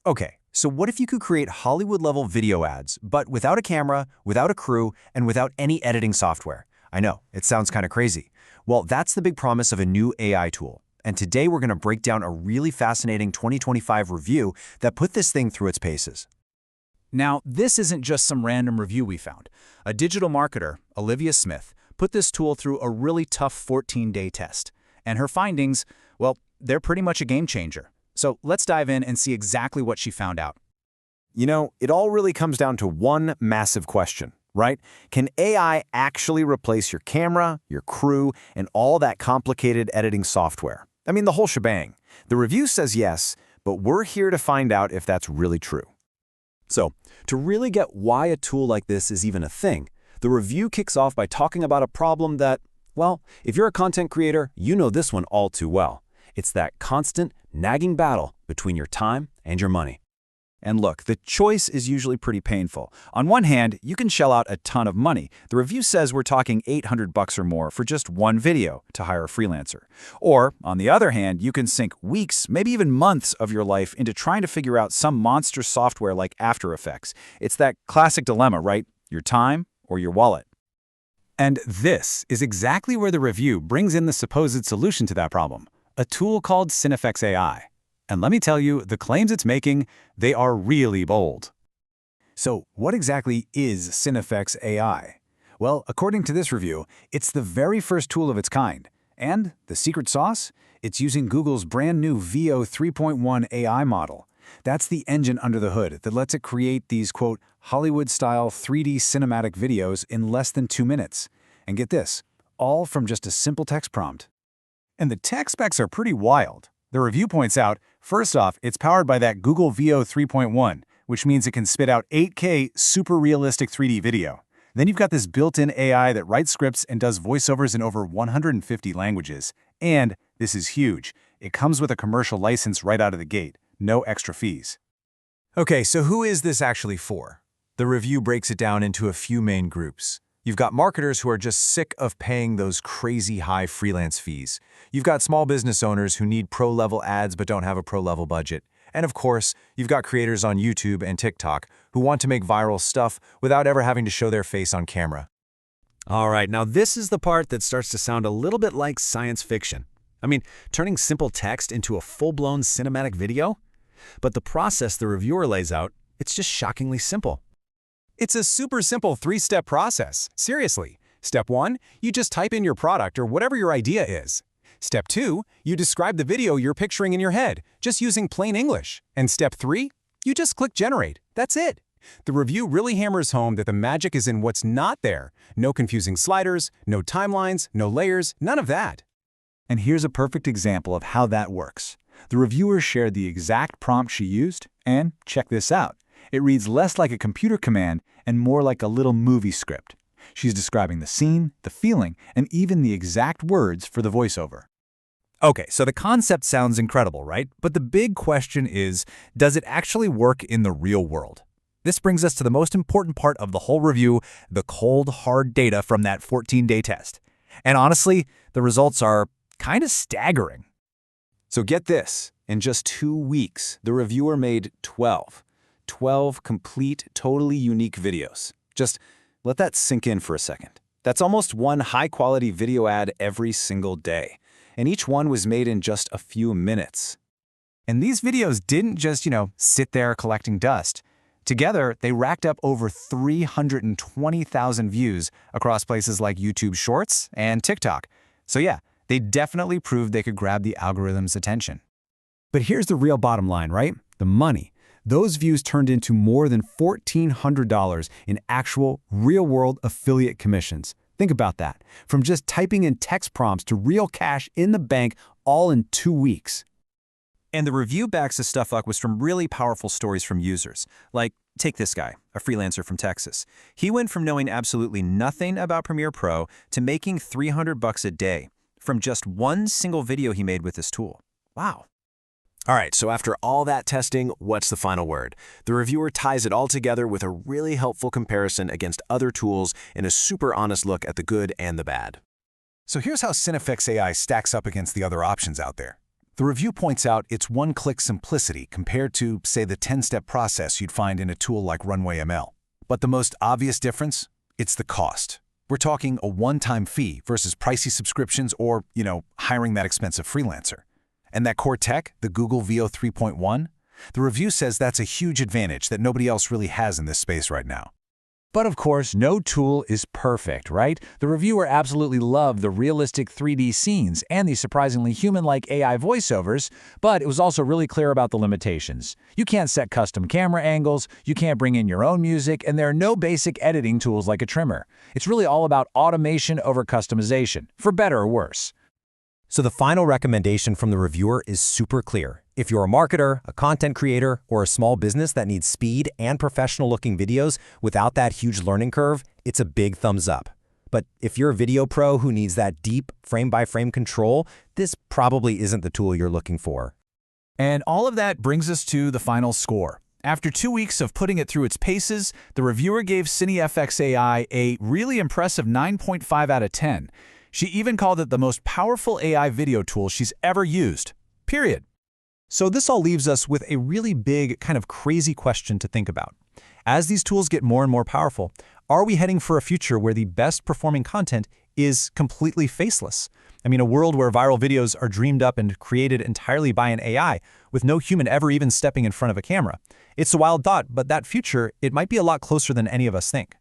Okay, so what if you could create Hollywood-level video ads, but without a camera, without a crew, and without any editing software? I know, it sounds kind of crazy. Well, that's the big promise of a new AI tool. And today we're going to break down a really fascinating 2025 review that put this thing through its paces. Now, this isn't just some random review we found. A digital marketer, Olivia Smith, put this tool through a really tough 14-day test. And her findings, well, they're pretty much a game changer. So let's dive in and see exactly what she found out. You know, it all really comes down to one massive question, right? Can AI actually replace your camera, your crew, and all that complicated editing software? I mean, the whole shebang. The review says yes, but we're here to find out if that's really true. So, to really get why a tool like this is even a thing, the review kicks off by talking about a problem that, well, if you're a content creator, you know this one all too well. It's that constant, nagging battle between your time and your money. And look, the choice is usually pretty painful. On one hand, you can shell out a ton of money. The review says we're talking $800 or more for just one video to hire a freelancer. Or, on the other hand, you can sink weeks, maybe even months of your life into trying to figure out some monster software like After Effects. It's that classic dilemma, right? Your time or your wallet. And this is exactly where the review brings in the supposed solution to that problem, a tool called CineFX AI. And let me tell you, the claims it's making, they are really bold. So what exactly is CineFX AI? Well, according to this review, it's the very first tool of its kind. And the secret sauce? It's using Google's brand new Veo 3.1 AI model. That's the engine under the hood that lets it create these, quote, Hollywood-style 3D cinematic videos in less than 2 minutes. And get this, all from just a simple text prompt. And the tech specs are pretty wild. The review points out, first off, it's powered by that Google Veo 3.1, which means it can spit out 8K super realistic 3D video. Then you've got this built-in AI that writes scripts and does voiceovers in over 150 languages. And, this is huge, it comes with a commercial license right out of the gate. No extra fees. Okay, so who is this actually for? The review breaks it down into a few main groups. You've got marketers who are just sick of paying those crazy high freelance fees. You've got small business owners who need pro-level ads but don't have a pro-level budget. And of course, you've got creators on YouTube and TikTok who want to make viral stuff without ever having to show their face on camera. All right, now this is the part that starts to sound a little bit like science fiction. I mean, turning simple text into a full-blown cinematic video? But the process the reviewer lays out, it's just shockingly simple. It's a super simple 3-step process. Seriously. Step 1, you just type in your product or whatever your idea is. Step 2, you describe the video you're picturing in your head, just using plain English. And Step 3, you just click Generate. That's it. The review really hammers home that the magic is in what's not there. No confusing sliders, no timelines, no layers, none of that. And here's a perfect example of how that works. The reviewer shared the exact prompt she used, and check this out. It reads less like a computer command and more like a little movie script. She's describing the scene, the feeling, and even the exact words for the voiceover. Okay, so the concept sounds incredible, right? But the big question is, does it actually work in the real world? This brings us to the most important part of the whole review, the cold, hard data from that 14-day test. And honestly, the results are kind of staggering. So get this, in just 2 weeks, the reviewer made 12 complete, totally unique videos. Just let that sink in for a second. That's almost one high-quality video ad every single day. And each one was made in just a few minutes. And these videos didn't just, sit there collecting dust. Together, they racked up over 320,000 views across places like YouTube Shorts and TikTok. So yeah, they definitely proved they could grab the algorithm's attention. But here's the real bottom line, right? The money. Those views turned into more than $1,400 in actual, real-world affiliate commissions. Think about that. From just typing in text prompts to real cash in the bank, all in 2 weeks. And the review backs this stuff up with some really powerful stories from users. Like, take this guy, a freelancer from Texas. He went from knowing absolutely nothing about Premiere Pro to making $300 a day from just one single video he made with this tool. Wow. All right, so after all that testing, what's the final word? The reviewer ties it all together with a really helpful comparison against other tools and a super honest look at the good and the bad. So here's how CineFX AI stacks up against the other options out there. The review points out its one-click simplicity compared to, say, the 10-step process you'd find in a tool like Runway ML. But the most obvious difference? It's the cost. We're talking a one-time fee versus pricey subscriptions or, hiring that expensive freelancer. And that core tech, the Google Veo 3.1, the review says that's a huge advantage that nobody else really has in this space right now. But of course, no tool is perfect, right? The reviewer absolutely loved the realistic 3D scenes and the surprisingly human-like AI voiceovers, but it was also really clear about the limitations. You can't set custom camera angles, you can't bring in your own music, and there are no basic editing tools like a trimmer. It's really all about automation over customization, for better or worse. So the final recommendation from the reviewer is super clear. If you're a marketer, a content creator, or a small business that needs speed and professional-looking videos without that huge learning curve, it's a big thumbs up. But if you're a video pro who needs that deep frame-by-frame control, this probably isn't the tool you're looking for. And all of that brings us to the final score. After 2 weeks of putting it through its paces, the reviewer gave CineFX AI a really impressive 9.5 out of 10. She even called it the most powerful AI video tool she's ever used. Period. So this all leaves us with a really big, kind of crazy question to think about. As these tools get more and more powerful, are we heading for a future where the best performing content is completely faceless? I mean, a world where viral videos are dreamed up and created entirely by an AI, with no human ever even stepping in front of a camera. It's a wild thought, but that future, it might be a lot closer than any of us think.